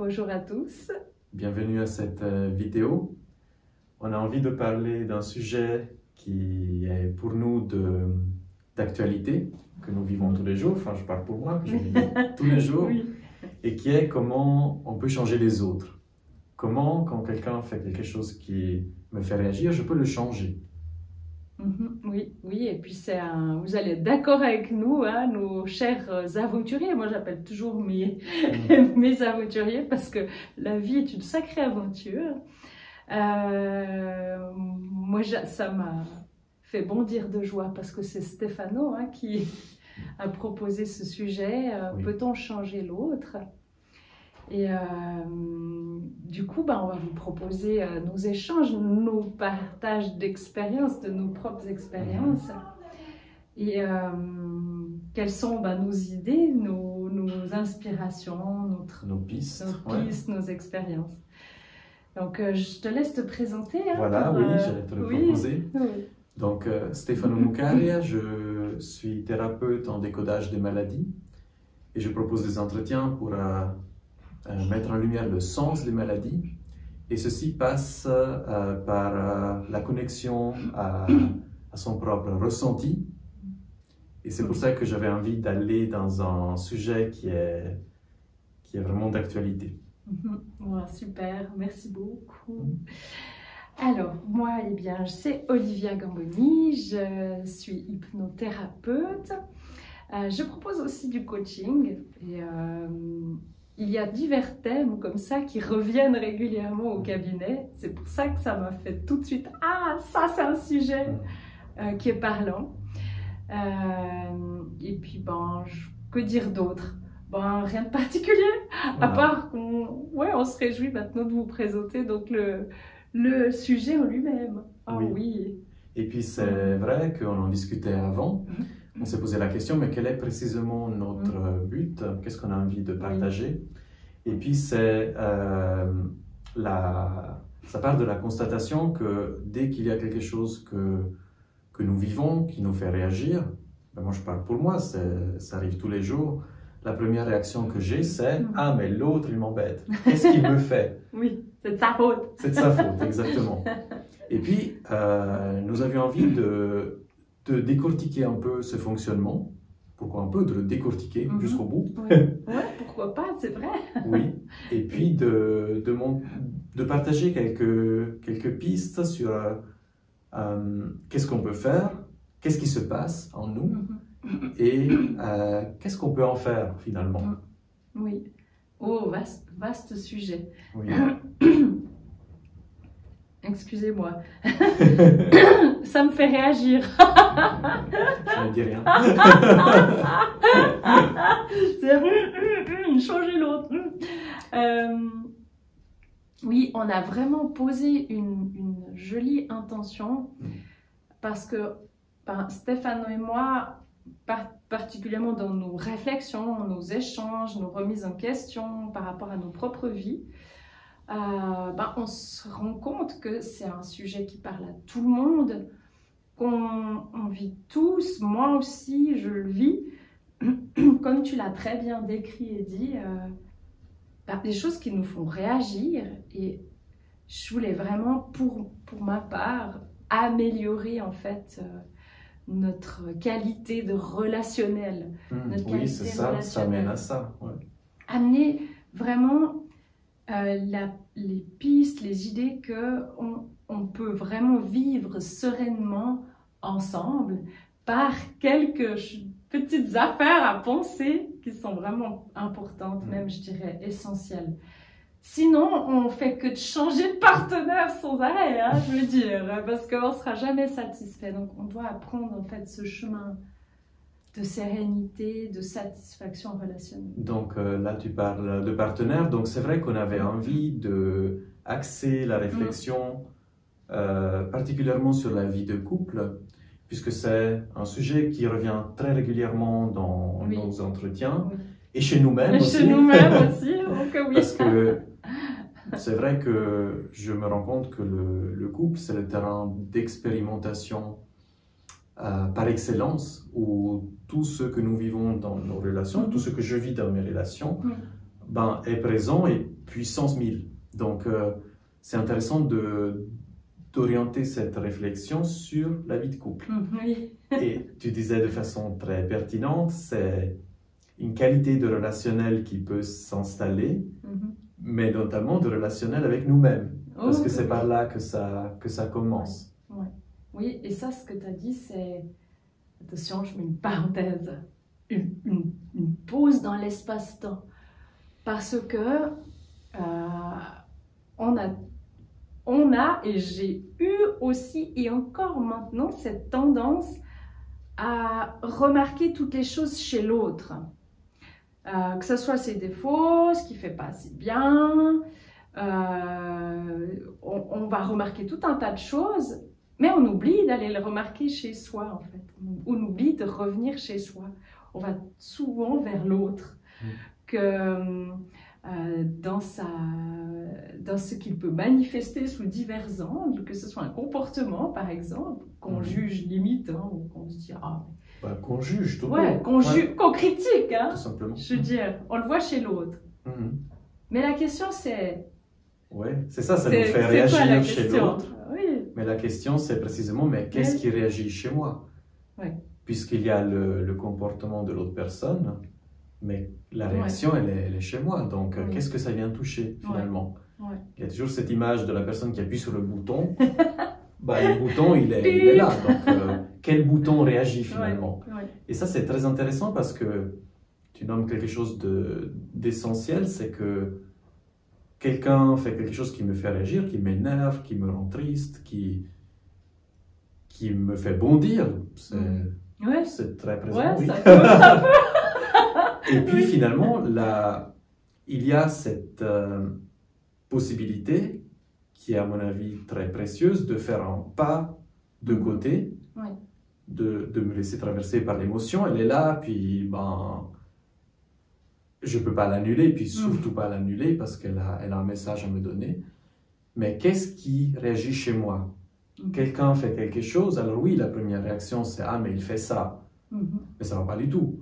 Bonjour à tous. Bienvenue à cette vidéo. On a envie de parler d'un sujet qui est pour nous d'actualité, que nous vivons tous les jours, enfin je parle pour moi, que je vis tous les jours, Oui. et qui est comment on peut changer les autres. Comment, quand quelqu'un fait quelque chose qui me fait réagir, je peux le changer. Oui, et puis vous allez être d'accord avec nous, hein, nos chers aventuriers. Moi, j'appelle toujours mes aventuriers parce que la vie est une sacrée aventure. Moi, ça m'a fait bondir de joie parce que c'est Stefano qui a proposé ce sujet. Oui. Peut-on changer l'autre? Et du coup, on va vous proposer nos échanges, nos partages d'expériences, de nos propres expériences. Et quelles sont nos idées, nos inspirations, Nos pistes, nos expériences. Donc, je te laisse te présenter. Voilà, j'allais te le proposer. Oui. Donc, Stefano Mucaria, je suis thérapeute en décodage des maladies et je propose des entretiens pour mettre en lumière le sens des maladies. Et ceci passe par la connexion à son propre ressenti. Et c'est pour ça que j'avais envie d'aller dans un sujet qui est vraiment d'actualité. Super, merci beaucoup. Alors, moi, c'est Olivia Gamboni, je suis hypnothérapeute. Je propose aussi du coaching et il y a divers thèmes comme ça qui reviennent régulièrement au cabinet. C'est pour ça que ça m'a fait tout de suite « Ah, ça c'est un sujet qui est parlant ». Et puis, que dire d'autre? Rien de particulier, à part on se réjouit maintenant de vous présenter donc le sujet en lui-même. Oui. Et puis c'est vrai qu'on en discutait avant. On s'est posé la question, mais quel est précisément notre but? Qu'est-ce qu'on a envie de partager? Et puis ça part de la constatation que dès qu'il y a quelque chose que nous vivons, qui nous fait réagir, moi je parle pour moi, ça arrive tous les jours, la première réaction que j'ai c'est « Ah, mais l'autre il m'embête, qu'est-ce qu'il me fait ?» Oui, c'est de sa faute. C'est de sa faute, exactement. Et puis, nous avions envie de décortiquer un peu ce fonctionnement. Pourquoi un peu? De le décortiquer jusqu'au bout. Ouais, pourquoi pas, c'est vrai. Oui, et puis de partager quelques pistes sur qu'est-ce qu'on peut faire, qu'est-ce qui se passe en nous et qu'est-ce qu'on peut en faire finalement. Oui. Oh, vaste sujet. Oui. Excusez-moi. Ça me fait réagir. Je ne dis rien. Changer l'autre. Oui, on a vraiment posé une jolie intention parce que Stefano et moi, particulièrement dans nos réflexions, nos échanges, nos remises en question par rapport à nos propres vies, on se rend compte que c'est un sujet qui parle à tout le monde, qu'on vit tous, moi aussi je le vis, comme tu l'as très bien décrit et dit, des choses qui nous font réagir et je voulais vraiment pour ma part améliorer en fait notre qualité de relationnel. Oui, c'est ça, ça mène à ça. Ouais. Amener vraiment les pistes, les idées qu'on peut vraiment vivre sereinement ensemble par quelques petites affaires à penser qui sont vraiment importantes, même je dirais essentielles. Sinon, on fait que de changer de partenaire sans arrêt, je veux dire, parce qu'on ne sera jamais satisfait. Donc, on doit apprendre en fait ce chemin de sérénité, de satisfaction relationnelle. Donc là, tu parles de partenaire. Donc c'est vrai qu'on avait envie d'axer la réflexion particulièrement sur la vie de couple, puisque c'est un sujet qui revient très régulièrement dans nos entretiens et chez nous-mêmes aussi. Chez nous-mêmes aussi, donc oui. Parce que c'est vrai que je me rends compte que le couple, c'est le terrain d'expérimentation par excellence, où tout ce que nous vivons dans nos relations, tout ce que je vis dans mes relations, est présent et puissance 1000. Donc, c'est intéressant d'orienter cette réflexion sur la vie de couple. Oui. Et tu disais de façon très pertinente, c'est une qualité de relationnel qui peut s'installer, mais notamment de relationnel avec nous-mêmes. Parce que c'est par là que ça commence. Ouais. Oui, et ça, ce que tu as dit, c'est... Attention, je mets une parenthèse. Une pause dans l'espace-temps. Parce que on a, et j'ai eu aussi, et encore maintenant, cette tendance à remarquer toutes les choses chez l'autre. Que ce soit ses défauts, ce qu'il ne fait pas assez bien, on va remarquer tout un tas de choses, mais on oublie d'aller le remarquer chez soi, en fait. On oublie de revenir chez soi. On va souvent vers l'autre, que dans ce qu'il peut manifester sous divers angles, que ce soit un comportement, par exemple, qu'on juge limite, hein, ou qu'on se dit... qu'on juge, tout qu'on critique, hein, tout simplement. Je veux dire, on le voit chez l'autre. Mais la question, c'est... Oui, c'est ça, ça nous fait réagir chez l'autre. Oui. Mais la question, c'est précisément, mais qu'est-ce qui réagit chez moi? Puisqu'il y a le comportement de l'autre personne, mais la réaction, elle est chez moi. Donc, qu'est-ce que ça vient toucher, finalement? Il y a toujours cette image de la personne qui appuie sur le bouton. Le bouton, il est là. Donc, quel bouton réagit, finalement? Et ça, c'est très intéressant parce que tu nommes quelque chose d'essentiel, c'est que quelqu'un fait quelque chose qui me fait réagir, qui m'énerve, qui me rend triste, qui me fait bondir. C'est très présent. Oui. Ça peut. Et puis finalement, il y a cette possibilité qui est à mon avis très précieuse de faire un pas de côté, de me laisser traverser par l'émotion. Elle est là, puis je ne peux pas l'annuler, puis surtout pas l'annuler parce elle a un message à me donner. Mais qu'est-ce qui réagit chez moi? Quelqu'un fait quelque chose, alors oui, la première réaction c'est « Ah, mais il fait ça ». Mais ça ne va pas du tout.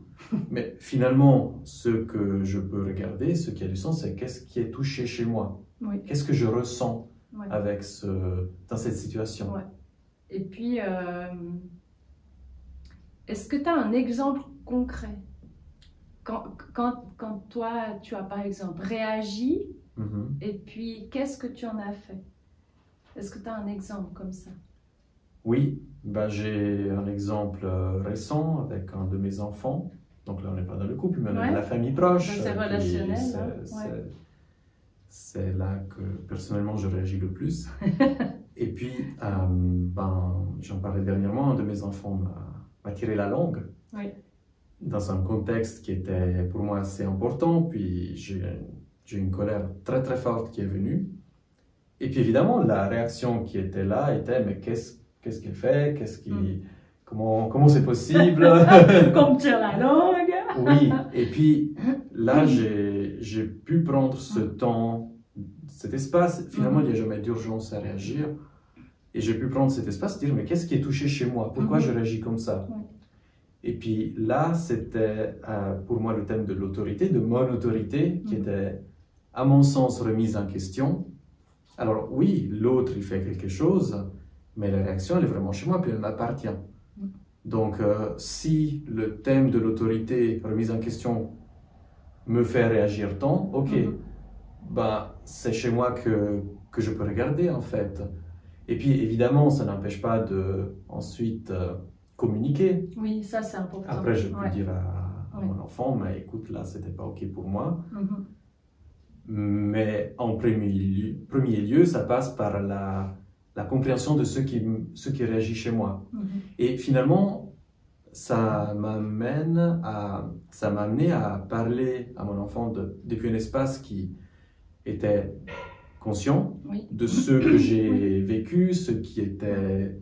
Mais finalement, ce que je peux regarder, ce qui a du sens, c'est qu'est-ce qui est touché chez moi? Qu'est-ce que je ressens avec dans cette situation? Et puis, est-ce que tu as un exemple concret? Quand toi, tu as par exemple réagi, et puis qu'est-ce que tu en as fait? Est-ce que tu as un exemple comme ça? Oui, j'ai un exemple récent avec un de mes enfants. Donc là, on n'est pas dans le couple, mais on est dans la famille proche. C'est relationnel. C'est là que personnellement je réagis le plus. Et puis, j'en parlais dernièrement, un de mes enfants m'a tiré la langue. Dans un contexte qui était pour moi assez important, puis j'ai une colère très très forte qui est venue. Et puis évidemment, la réaction qui était là était « mais qu'est-ce qu'elle fait? Comment c'est possible ?» Qu'on me tire la langue. Oui, et puis là, j'ai pu prendre ce temps, cet espace. Finalement, il n'y a jamais d'urgence à réagir. Et j'ai pu prendre cet espace et dire « mais qu'est-ce qui est touché chez moi? Pourquoi je réagis comme ça ?» Et puis là, c'était pour moi le thème de l'autorité, de mon autorité, qui était, à mon sens, remise en question. Alors oui, l'autre, il fait quelque chose, mais la réaction, elle est vraiment chez moi, puis elle m'appartient. Donc, si le thème de l'autorité, remise en question, me fait réagir tant, ok, c'est chez moi que je peux regarder, en fait. Et puis, évidemment, ça n'empêche pas de ensuite communiquer. Oui, ça c'est important. Après, je peux dire à mon enfant, mais écoute, là, c'était pas ok pour moi. Mais en premier lieu, ça passe par la compréhension de ce qui réagit chez moi. Et finalement, ça m'a amené à parler à mon enfant depuis un espace qui était conscient de ce que j'ai vécu, ce qui était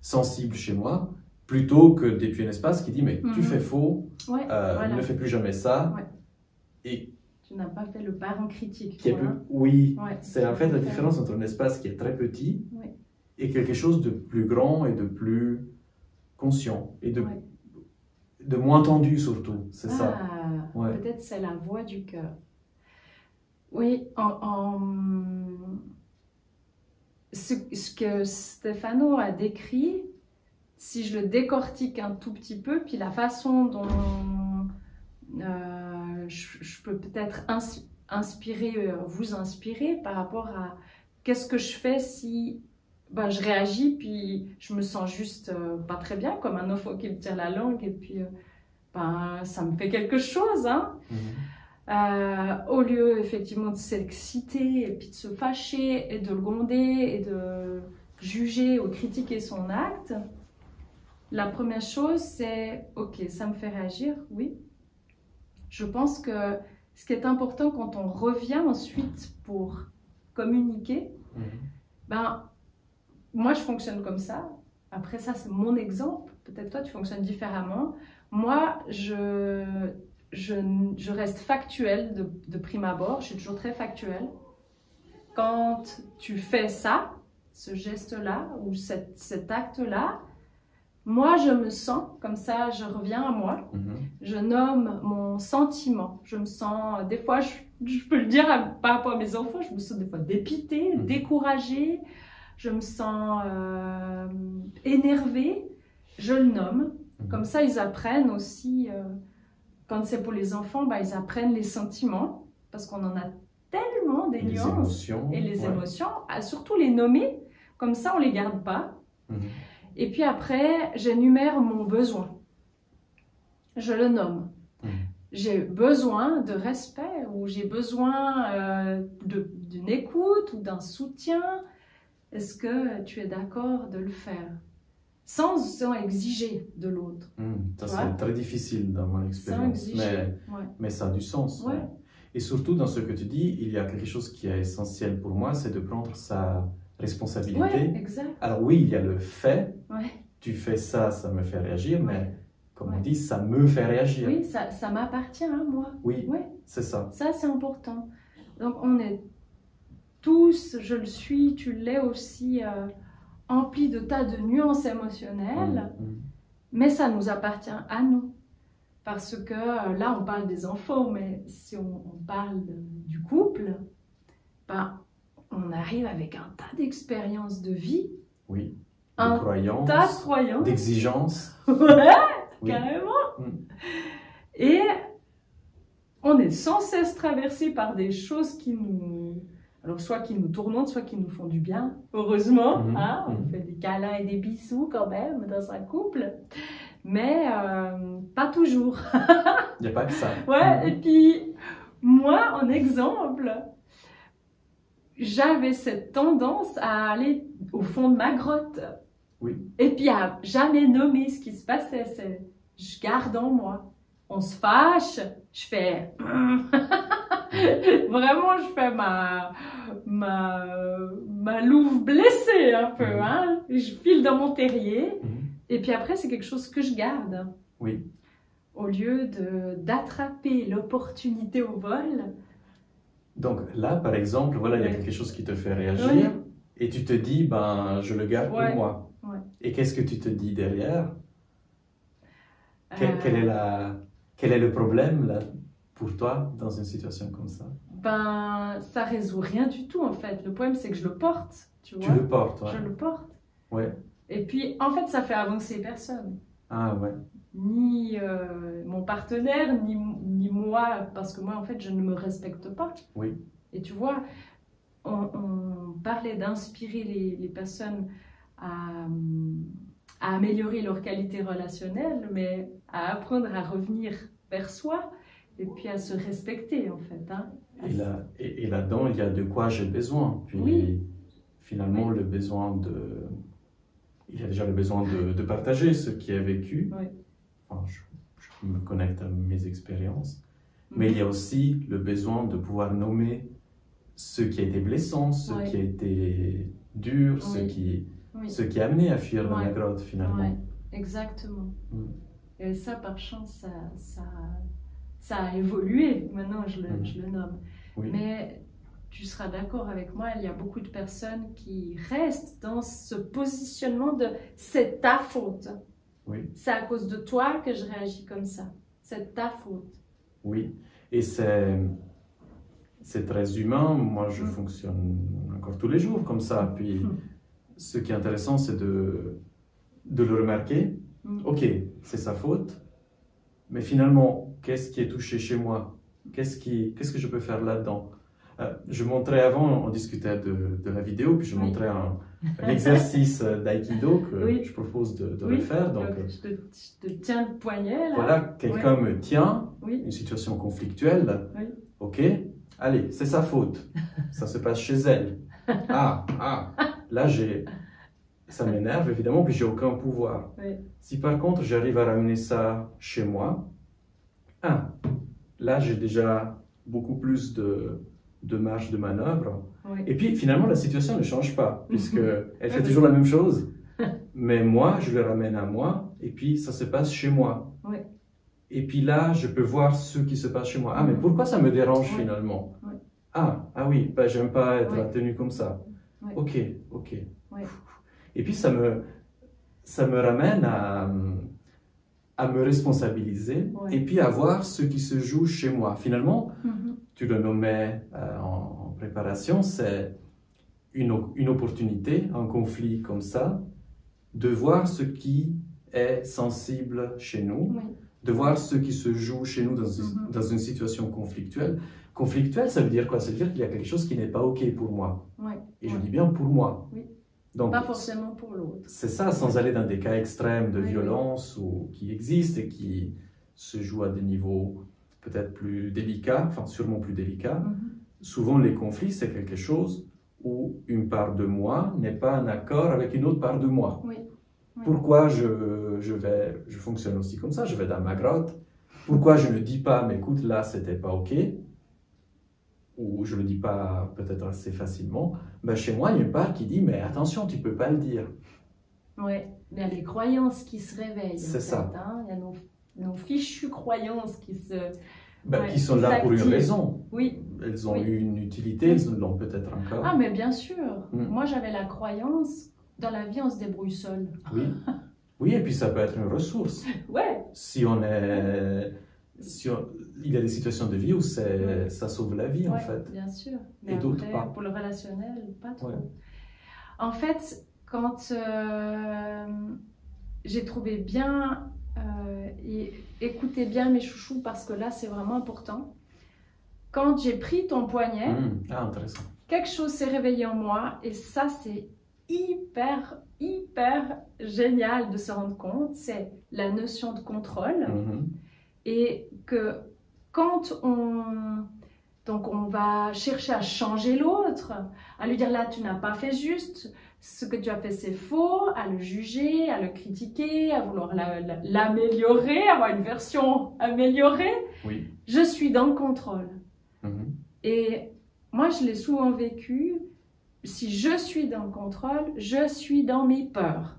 sensible chez moi, plutôt que depuis un espace qui dit « mais tu fais faux, ne fais plus jamais ça ». Et tu n'as pas fait le parent critique. C'est en fait la différence entre un espace qui est très petit et quelque chose de plus grand et de plus conscient et de moins tendu surtout, c'est ça. Peut-être c'est la voix du cœur. Oui, ce que Stefano a décrit, si je le décortique un tout petit peu, puis la façon dont je peux peut-être vous inspirer par rapport à qu'est-ce que je fais si je réagis, puis je me sens juste pas très bien, comme un enfant qui me tire la langue, et puis ça me fait quelque chose, hein. Au lieu effectivement de s'exciter et puis de se fâcher et de le gronder et de juger ou critiquer son acte, la première chose c'est ok, ça me fait réagir, oui. Je pense que ce qui est important quand on revient ensuite pour communiquer, moi je fonctionne comme ça. Après ça c'est mon exemple, peut-être toi tu fonctionnes différemment. Moi je reste factuelle de prime abord, je suis toujours très factuelle. Quand tu fais ça, ce geste-là ou cet acte-là, moi je me sens, comme ça je reviens à moi, je nomme mon sentiment, je me sens, des fois je peux le dire par rapport à mes enfants, je me sens des fois dépitée, découragée, je me sens énervée, je le nomme, comme ça ils apprennent aussi... Quand c'est pour les enfants, ils apprennent les sentiments, parce qu'on en a tellement des nuances. Et les émotions, surtout les nommer, comme ça on ne les garde pas. Et puis après, j'énumère mon besoin. Je le nomme. J'ai besoin de respect, ou j'ai besoin d'une écoute, ou d'un soutien. Est-ce que tu es d'accord de le faire ? Sans exiger de l'autre. Ça, c'est très difficile dans mon expérience, mais ça a du sens. Ouais. Et surtout, dans ce que tu dis, il y a quelque chose qui est essentiel pour moi, c'est de prendre sa responsabilité. Ouais, exact. Alors oui, il y a le fait, tu fais ça, ça me fait réagir, mais comme on dit, ça me fait réagir. Oui, ça m'appartient à moi. Oui, c'est ça. Ça, c'est important. Donc, on est tous, je le suis, tu l'es aussi... empli de tas de nuances émotionnelles, mais ça nous appartient à nous. Parce que là, on parle des enfants, mais si on parle du couple, on arrive avec un tas d'expériences de vie. Oui, tas de croyances. D'exigences. Carrément. Et on est sans cesse traversé par des choses qui nous... Alors, soit qui nous tourmentent, soit qui nous font du bien, heureusement. On fait des câlins et des bisous quand même dans un couple, mais pas toujours. Il n'y a pas que ça. Et puis, moi, en exemple, j'avais cette tendance à aller au fond de ma grotte. Et puis à jamais nommer ce qui se passait. Je garde en moi. On se fâche, je fais... Vraiment, je fais ma louve blessée un peu, Je file dans mon terrier, et puis après, c'est quelque chose que je garde. Au lieu d'attraper l'opportunité au vol. Donc là, par exemple, il y a quelque chose qui te fait réagir, et tu te dis, je le garde pour moi. Et qu'est-ce que tu te dis derrière? Quel est le problème là pour toi dans une situation comme ça? Ça résout rien du tout en fait. Le problème c'est que je le porte, tu vois. Tu le portes, Je le porte. Ouais. Et puis en fait ça fait avancer personne. Ah ouais. Ni mon partenaire, ni moi, parce que moi en fait je ne me respecte pas. Oui. Et tu vois, on parlait d'inspirer les personnes à améliorer leur qualité relationnelle, mais à apprendre à revenir vers soi. Et puis à se respecter en fait. Et là-dedans, il y a de quoi j'ai besoin. Puis finalement, le besoin de... Il y a déjà le besoin de partager ce qui est vécu. Enfin, je me connecte à mes expériences. Mais il y a aussi le besoin de pouvoir nommer ce qui a été blessant, ce qui a été dur, ce qui a amené à fuir dans la grotte finalement. Exactement. Et ça, par chance, ça a évolué, maintenant je le nomme. Mais tu seras d'accord avec moi, il y a beaucoup de personnes qui restent dans ce positionnement de « c'est ta faute ». C'est à cause de toi que je réagis comme ça. C'est ta faute. Oui, et c'est c'est très humain. Moi, je fonctionne encore tous les jours comme ça. Puis, ce qui est intéressant, c'est de le remarquer. Ok, c'est sa faute. Mais finalement, qu'est-ce qui est touché chez moi? Qu'est-ce que je peux faire là-dedans? Je montrais avant, on discutait de la vidéo, puis je montrais un exercice d'aïkido que je propose de refaire. Donc, je te tiens le poignet là. Voilà, quelqu'un me tient, une situation conflictuelle. Ok, allez, c'est sa faute. Ça se passe chez elle. Là, ça m'énerve évidemment, puis j'ai aucun pouvoir. Si par contre j'arrive à ramener ça chez moi, là j'ai déjà beaucoup plus de marge de manœuvre. Et puis finalement la situation ne change pas, puisque elle fait toujours la même chose, mais moi je le ramène à moi, et puis ça se passe chez moi. Et puis là je peux voir ce qui se passe chez moi. Mais pourquoi ça me dérange finalement? Oui, j'aime pas être tenu comme ça. Ok. Et puis ça me ramène à me responsabiliser et puis à voir ce qui se joue chez moi. Finalement, tu le nommais en préparation, c'est une opportunité, un conflit comme ça, de voir ce qui est sensible chez nous, de voir ce qui se joue chez nous dans une situation conflictuelle. Conflictuelle, ça veut dire quoi? Ça veut dire qu'il y a quelque chose qui n'est pas OK pour moi. Et je dis bien pour moi. Donc, pas forcément pour l'autre. C'est ça, sans aller dans des cas extrêmes de violence qui existent et qui se jouent à des niveaux peut-être plus délicats, enfin sûrement plus délicats. Souvent, les conflits, c'est quelque chose où une part de moi n'est pas en accord avec une autre part de moi. Pourquoi je fonctionne aussi comme ça? Je vais dans ma grotte. Pourquoi je ne dis pas, mais écoute, là, c'était pas OK? Ou je ne le dis pas peut-être assez facilement, chez moi, il y a une part qui dit, mais attention, tu ne peux pas le dire. Mais il y a les croyances qui se réveillent. C'est ça. Il y a nos fichues croyances qui se... qui sont là pour une raison. Oui. Elles ont eu une utilité, elles l'ont peut-être encore. Mais bien sûr. Moi, j'avais la croyance, dans la vie, on se débrouille seul. Oui, et puis ça peut être une ressource. Si on est... il y a des situations de vie où ça sauve la vie, en fait. Bien sûr. Mais et après, d'autres pas. Pour le relationnel, pas trop. En fait, quand j'ai trouvé bien, et écoutez bien mes chouchous, parce que là, c'est vraiment important. Quand j'ai pris ton poignet, intéressant. Quelque chose s'est réveillé en moi, et ça, c'est hyper génial de se rendre compte, c'est la notion de contrôle. Et que quand on va chercher à changer l'autre, à lui dire là tu n'as pas fait juste, ce que tu as fait c'est faux, à le juger, à le critiquer, à vouloir l'améliorer, avoir une version améliorée, je suis dans le contrôle. Et moi je l'ai souvent vécu, si je suis dans le contrôle, je suis dans mes peurs.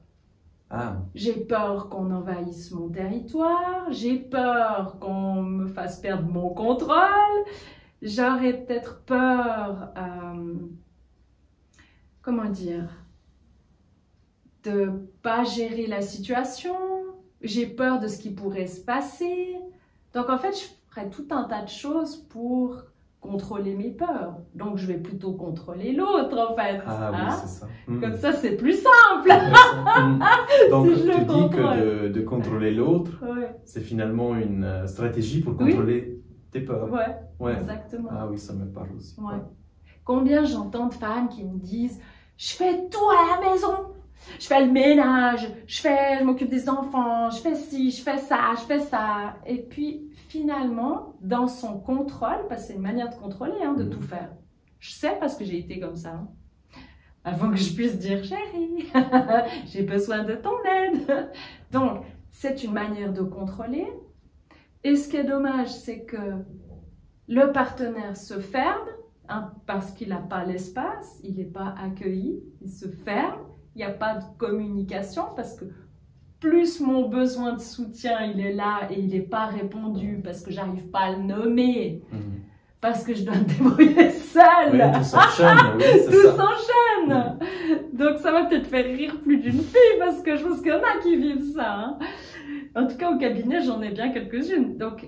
J'ai peur qu'on envahisse mon territoire, j'ai peur qu'on me fasse perdre mon contrôle, j'aurais peut-être peur, comment dire, de pas gérer la situation, j'ai peur de ce qui pourrait se passer. Donc en fait, je ferais tout un tas de choses pour contrôler mes peurs. Donc je vais plutôt contrôler l'autre en fait. Oui, c'est ça. Comme ça, c'est plus simple. Donc si tu dis que de contrôler l'autre, c'est finalement une stratégie pour contrôler tes peurs. Exactement. Oui, ça me parle aussi. Combien j'entends de femmes qui me disent « Je fais tout à la maison, je fais le ménage, je m'occupe des enfants, je fais ci, je fais ça, je fais ça. » Et puis finalement, dans son contrôle, parce que c'est une manière de contrôler, de tout faire. Je sais parce que j'ai été comme ça. Avant que je puisse dire « Chérie, j'ai besoin de ton aide. » Donc, c'est une manière de contrôler. Et ce qui est dommage, c'est que le partenaire se ferme, parce qu'il n'a pas l'espace, il n'est pas accueilli, il se ferme, il n'y a pas de communication, parce que plus mon besoin de soutien, il est là et il n'est pas répondu, parce que j'arrive pas à le nommer, parce que je dois me débrouiller seule. Tout s'enchaîne. Tout s'enchaîne. Donc ça va peut-être faire rire plus d'une fille, parce que je pense qu'il y en a qui vivent ça. En tout cas, au cabinet, j'en ai bien quelques-unes. Donc,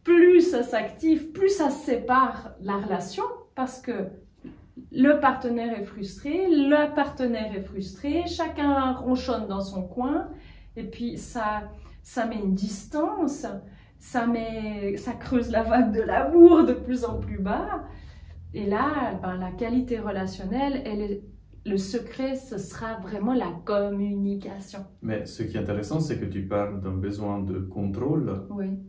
plus ça s'active, plus ça sépare la relation, parce que le partenaire est frustré, la partenaire est frustrée, chacun ronchonne dans son coin, et puis ça met une distance, ça creuse la vague de l'amour de plus en plus bas. Et là, ben, la qualité relationnelle, le secret, ce sera vraiment la communication. Mais ce qui est intéressant, c'est que tu parles d'un besoin de contrôle, Oui.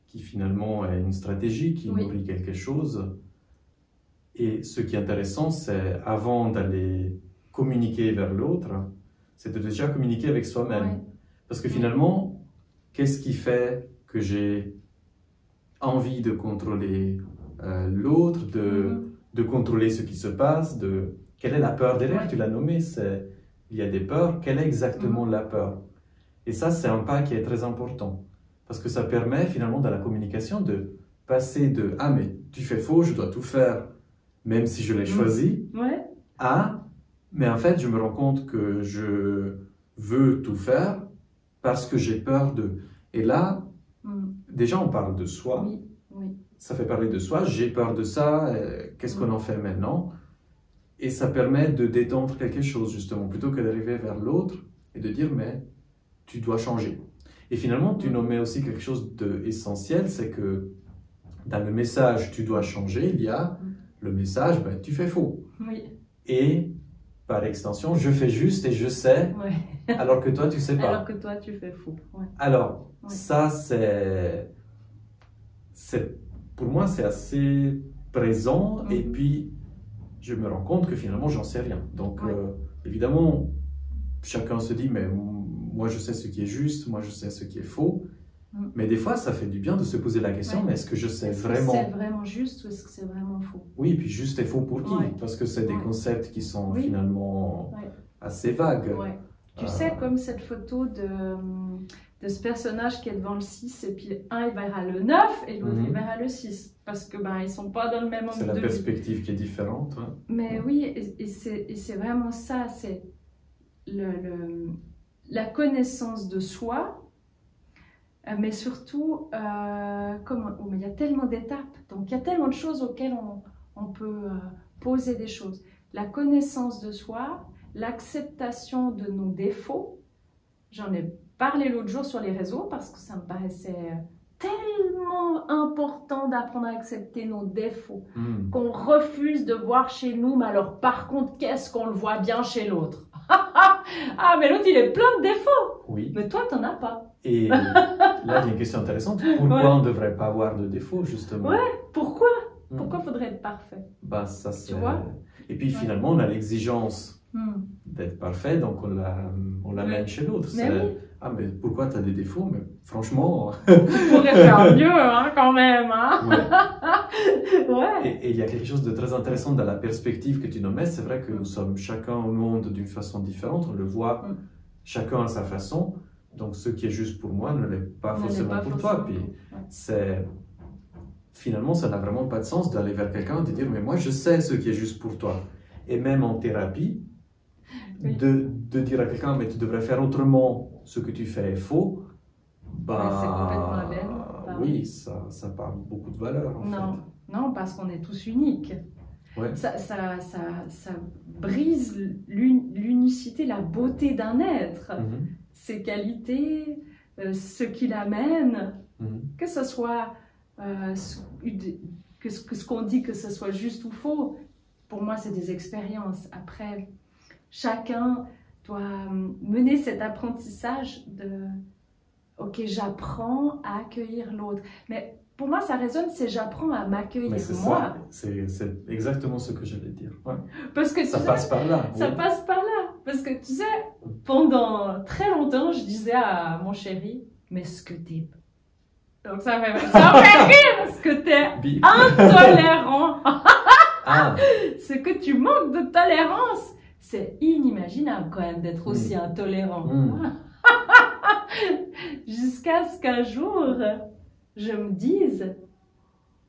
qui finalement est une stratégie qui Oui. nourrit quelque chose. Et ce qui est intéressant, c'est avant d'aller communiquer vers l'autre, c'est de déjà communiquer avec soi-même. Ouais. Parce que finalement, qu'est-ce qui fait que j'ai envie de contrôler l'autre, de contrôler ce qui se passe, quelle est la peur derrière? Ouais. Tu l'as nommé, il y a des peurs. Quelle est exactement la peur? Et ça, c'est un pas qui est très important. Parce que ça permet finalement dans la communication de passer de « Ah, mais tu fais faux, je dois tout faire, même si je l'ai choisi Ouais. » à « Mais en fait, je me rends compte que je veux tout faire parce que j'ai peur de... » Et là, déjà, on parle de soi. Oui. Oui. Ça fait parler de soi. J'ai peur de ça. Qu'est-ce qu'on en fait maintenant? Et ça permet de détendre quelque chose, justement, plutôt que d'arriver vers l'autre et de dire « Mais tu dois changer. » Et finalement, tu nommais aussi quelque chose d'essentiel, c'est que dans le message « tu dois changer », il y a le message ben, « tu fais faux Oui. ». Et par extension, je fais juste et je sais, Ouais. alors que toi, tu sais pas. Alors que toi, tu fais faux. Ouais. Alors, Ouais. ça, pour moi, c'est assez présent. Et puis, je me rends compte que finalement, j'en sais rien. Donc, évidemment, chacun se dit, mais moi, je sais ce qui est juste, moi, je sais ce qui est faux. Mais des fois, ça fait du bien de se poser la question, mais est-ce que je sais vraiment... Est-ce que c'est vraiment juste ou est-ce que c'est vraiment faux? Oui, et puis juste et faux pour qui? Parce que c'est des concepts qui sont finalement assez vagues. Ouais. Tu sais, comme cette photo de ce personnage qui est devant le 6, et puis un il verra le 9 et l'autre il verra le 6. Parce que ben, ils sont pas dans le même angle de vue. C'est la perspective qui est différente. Hein. Mais oui, et c'est vraiment ça, c'est la connaissance de soi. Mais surtout, il y a tellement d'étapes, donc il y a tellement de choses auxquelles on peut poser des choses. La connaissance de soi, l'acceptation de nos défauts. J'en ai parlé l'autre jour sur les réseaux parce que ça me paraissait tellement important d'apprendre à accepter nos défauts, qu'on refuse de voir chez nous, mais alors par contre, qu'est-ce qu'on le voit bien chez l'autre? Ah, mais l'autre, il est plein de défauts. Oui. Mais toi, t'en as pas. Et là, il y a une question intéressante. Pourquoi on ne devrait pas avoir de défauts, justement? Ouais, pourquoi? Pourquoi faudrait être parfait? Bah, ça, c'est... Tu vois? Et puis, finalement, on a l'exigence d'être parfait, donc on l'amène chez l'autre. Oui. Ah, mais pourquoi tu as des défauts? Mais franchement... Tu pourrais faire mieux, hein, quand même. Hein? Ouais. Et il y a quelque chose de très intéressant dans la perspective que tu nommais. C'est vrai que nous sommes chacun au monde d'une façon différente. On le voit chacun à sa façon. Donc, ce qui est juste pour moi ne l'est pas forcément pour toi. Puis, finalement, ça n'a vraiment pas de sens d'aller vers quelqu'un et de dire « Mais moi, je sais ce qui est juste pour toi. » Et même en thérapie, de dire à quelqu'un « Mais tu devrais faire autrement, ce que tu fais est faux. » Bah, c'est complètement aberrant. Oui, ça parle beaucoup de valeur, en fait. Non, parce qu'on est tous uniques. Ouais. Ça brise l'unicité, la beauté d'un être. Ses qualités, ce qu'il amène, que ce soit ce qu'on dit que ce soit juste ou faux. Pour moi, c'est des expériences. Après, chacun doit mener cet apprentissage de « Ok, j'apprends à accueillir l'autre. » Mais pour moi, ça résonne, c'est « j'apprends à m'accueillir moi. » C'est exactement ce que j'allais dire. Ouais. Parce que ça passe par là. Ça passe par là. Parce que tu sais, pendant très longtemps, je disais à mon chéri « Mais ce que t'es... » Donc ça fait rire, ce que t'es intolérant. Ce que tu manques de tolérance. C'est inimaginable quand même d'être aussi intolérant. Jusqu'à ce qu'un jour, je me dise,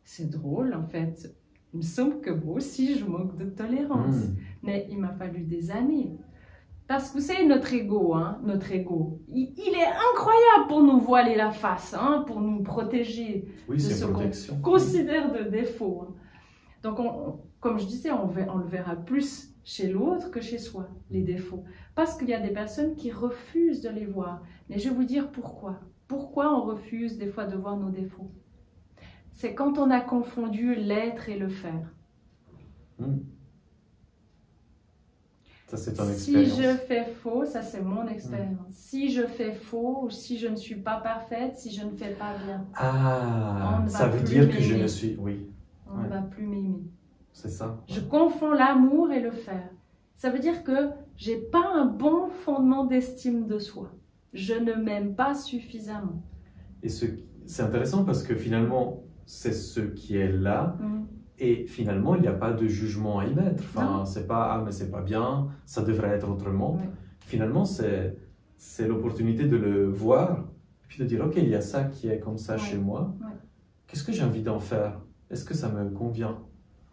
c'est drôle en fait, il me semble que moi aussi je manque de tolérance. Mais il m'a fallu des années Parce que vous savez, notre ego, il est incroyable pour nous voiler la face, hein, pour nous protéger Oui, de c'est ce une qu'on protection. considère de défaut. Hein. Donc, comme je disais, on le verra plus chez l'autre que chez soi, les défauts. Parce qu'il y a des personnes qui refusent de les voir. Mais je vais vous dire pourquoi. Pourquoi on refuse des fois de voir nos défauts? C'est quand on a confondu l'être et le faire. Ça, c'est ton Si expérience. je fais faux, ça c'est mon expérience. Si je fais faux, ou si je ne suis pas parfaite, si je ne fais pas bien, Ah, On ne ça va veut plus dire que je m'aimer. ne suis... Oui, on ne Ouais. va plus m'aimer. c'est ça. Je confonds l'amour et le faire. Ça veut dire que j'ai pas un bon fondement d'estime de soi. Je ne m'aime pas suffisamment. Et c'est intéressant parce que finalement, c'est ce qui est là. Et finalement, il n'y a pas de jugement à y mettre. Enfin, Non. c'est pas, ah, mais c'est pas bien, ça devrait être autrement. Ouais. Finalement, c'est l'opportunité de le voir, et puis de dire, OK, il y a ça qui est comme ça Ouais. chez moi. Ouais. Qu'est-ce que j'ai envie d'en faire? Est-ce que ça me convient?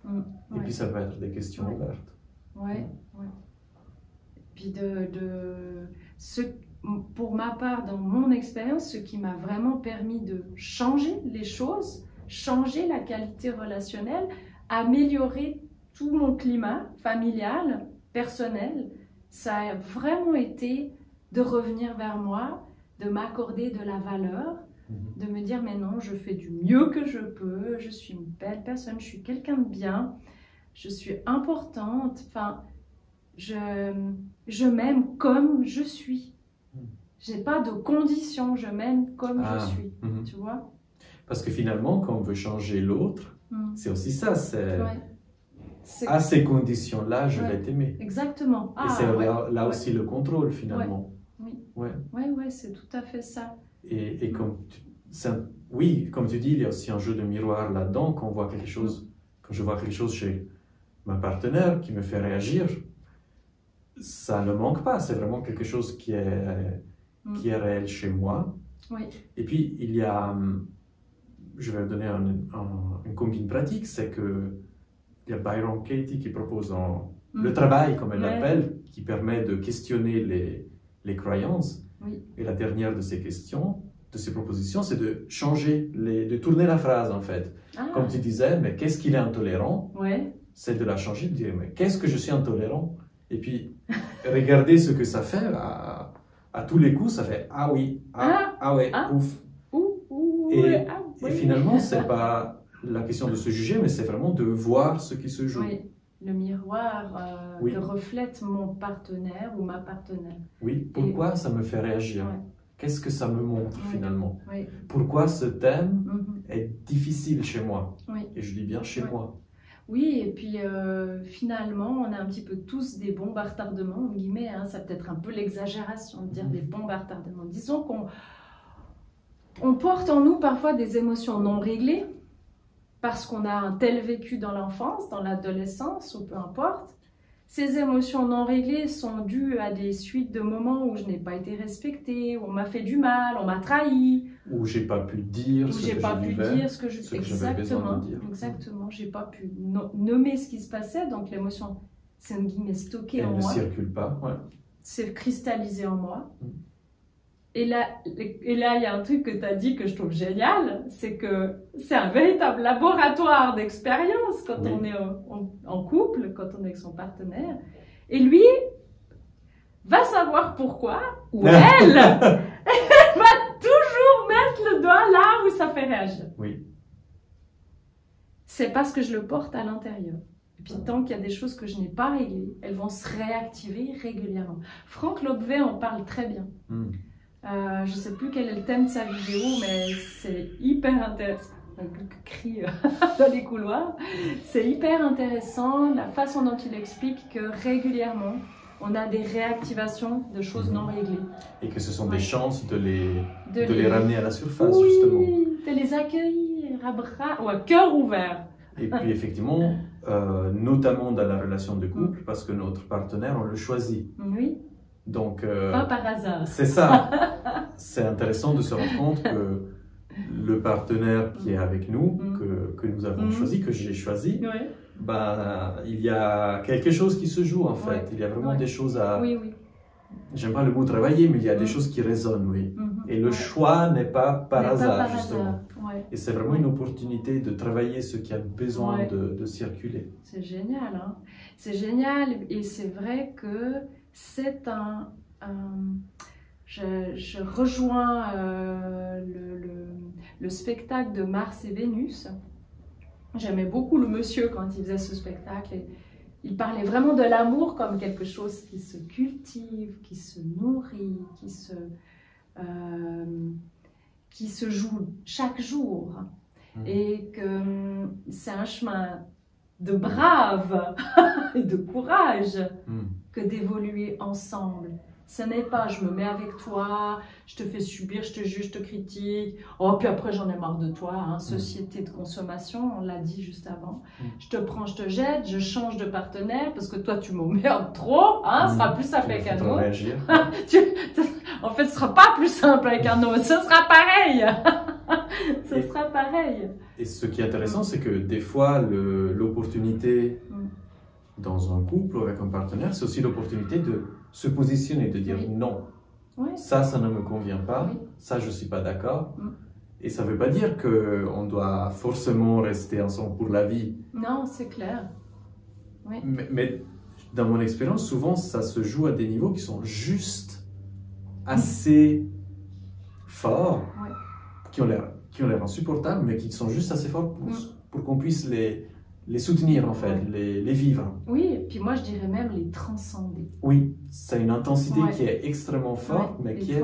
Et Ouais. puis, ça peut être des questions Ouais. ouvertes. Ouais. Puis pour ma part, dans mon expérience, ce qui m'a vraiment permis de changer les choses, changer la qualité relationnelle, améliorer tout mon climat familial, personnel, ça a vraiment été de revenir vers moi, de m'accorder de la valeur, de me dire mais non, je fais du mieux que je peux, je suis une belle personne, je suis quelqu'un de bien, je suis importante, enfin, je m'aime comme je suis. J'ai pas de conditions, je m'aime comme je suis, tu vois. Parce que finalement, quand on veut changer l'autre, c'est aussi ça, c'est à ces conditions-là, je vais t'aimer. Exactement. Et c'est là aussi le contrôle finalement. Oui, c'est tout à fait ça. Et comme comme tu dis, il y a aussi un jeu de miroir là-dedans. Quand je vois quelque chose chez ma partenaire qui me fait réagir, ça ne manque pas. C'est vraiment quelque chose qui est réel chez moi. Oui. Et puis, il y a, je vais donner une combine pratique, c'est que il y a Byron Katie qui propose le travail, comme elle l'appelle, qui permet de questionner les croyances. Oui. Et la dernière de ces questions, de ces propositions, c'est de changer, de tourner la phrase en fait. Comme tu disais, mais qu'est-ce qu'il est intolérant? C'est de la changer, de dire, mais qu'est-ce que je suis intolérant? Et puis, regardez ce que ça fait. À tous les coups, ça fait ah oui, ouf. Et finalement, c'est pas la question de se juger, mais c'est vraiment de voir ce qui se joue. Oui, le miroir reflète mon partenaire ou ma partenaire. Oui, pourquoi ça me fait réagir? Qu'est-ce que ça me montre finalement? Pourquoi ce thème est difficile chez moi? Et je dis bien chez moi. Oui, et puis finalement, on a un petit peu tous des bombes à retardement, en guillemets, hein, ça peut être un peu l'exagération de dire des bombes à retardement. Disons qu'on porte en nous parfois des émotions non réglées, parce qu'on a un tel vécu dans l'enfance, dans l'adolescence, ou peu importe. Ces émotions non réglées sont dues à des suites de moments où je n'ai pas été respectée, où on m'a fait du mal, on m'a trahi. Où j'ai pas pu dire ce que j'avais besoin de dire. Exactement, j'ai pas pu nommer ce qui se passait, donc l'émotion, c'est un guillemets stocké en moi. Elle ne circule pas, C'est cristallisé en moi. Et là, il y a un truc que tu as dit que je trouve génial, c'est que c'est un véritable laboratoire d'expérience quand on est en couple, quand on est avec son partenaire. Et lui va savoir pourquoi, ou elle va toujours mettre le doigt là où ça fait réagir. Oui. C'est parce que je le porte à l'intérieur. Et puis tant qu'il y a des choses que je n'ai pas réglées, elles vont se réactiver régulièrement. Franck Lobvet en parle très bien. Je ne sais plus quel est le thème de sa vidéo, mais c'est hyper intéressant. Un cri dans les couloirs. C'est hyper intéressant la façon dont il explique que régulièrement, on a des réactivations de choses non réglées. Et que ce sont des chances de les ramener à la surface, justement. De les accueillir à bras ou à cœur ouvert. Et puis effectivement, notamment dans la relation de couple, parce que notre partenaire, on le choisit. Oui. Donc, pas par hasard. C'est ça. C'est intéressant de se rendre compte que le partenaire qui est avec nous, que nous avons choisi, que j'ai choisi, il y a quelque chose qui se joue en fait. Il y a vraiment des choses j'aime pas le mot travailler, mais il y a des choses qui résonnent, oui. Et le choix n'est pas par hasard, justement. Ouais. Et c'est vraiment une opportunité de travailler ce qui a besoin de circuler. C'est génial, hein? C'est génial, et c'est vrai que c'est je rejoins le spectacle de Mars et Vénus. J'aimais beaucoup le monsieur quand il faisait ce spectacle. Et il parlait vraiment de l'amour comme quelque chose qui se cultive, qui se nourrit, qui se joue chaque jour. Et que c'est un chemin de brave et de courage que d'évoluer ensemble. Ce n'est pas je me mets avec toi, je te fais subir, je te juge, je te critique, oh puis après j'en ai marre de toi, hein, société de consommation, on l'a dit juste avant. Je te prends, je te jette, je change de partenaire parce que toi tu m'emmerdes trop, hein, ce sera plus simple avec un autre. En fait ce sera pas plus simple avec un autre, ce sera pareil. Ce sera pareil. Et ce qui est intéressant, c'est que des fois l'opportunité dans un couple ou avec un partenaire, c'est aussi l'opportunité de se positionner, de dire non, ça ne me convient pas, ça je ne suis pas d'accord. Et ça ne veut pas dire qu'on doit forcément rester ensemble pour la vie. Non, c'est clair. Mais dans mon expérience, souvent ça se joue à des niveaux qui sont juste assez forts, qui ont l'air insupportables, mais qui sont juste assez forts pour qu'on puisse les soutenir en fait, les vivre. Oui, et puis moi je dirais même les transcender. Oui, c'est une intensité qui est extrêmement forte, mais qui est...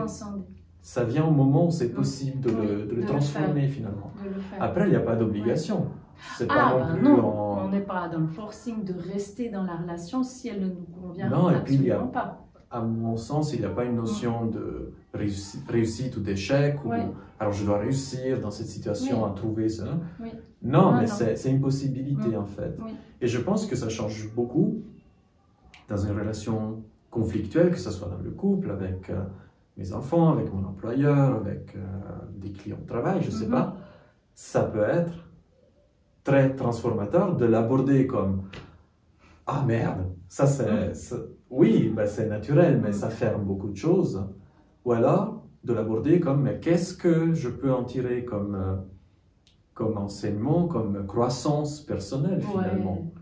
Ça vient au moment où c'est possible de le transformer finalement. Après, il n'y a pas d'obligation. C'est pas non plus on n'est pas dans le forcing de rester dans la relation si elle ne nous convient absolument pas. À mon sens, il n'y a pas une notion de réussite ou d'échec. Alors, je dois réussir dans cette situation à trouver ça. Non, mais c'est une possibilité en fait. Et je pense que ça change beaucoup dans une relation conflictuelle, que ce soit dans le couple, avec mes enfants, avec mon employeur, avec des clients de travail, je ne sais pas. Ça peut être très transformateur de l'aborder comme « Ah merde, ça c'est... Oui, ben c'est naturel, mais ça ferme beaucoup de choses. » Ou alors de l'aborder comme « Mais qu'est-ce que je peux en tirer comme enseignement, comme croissance personnelle finalement ?»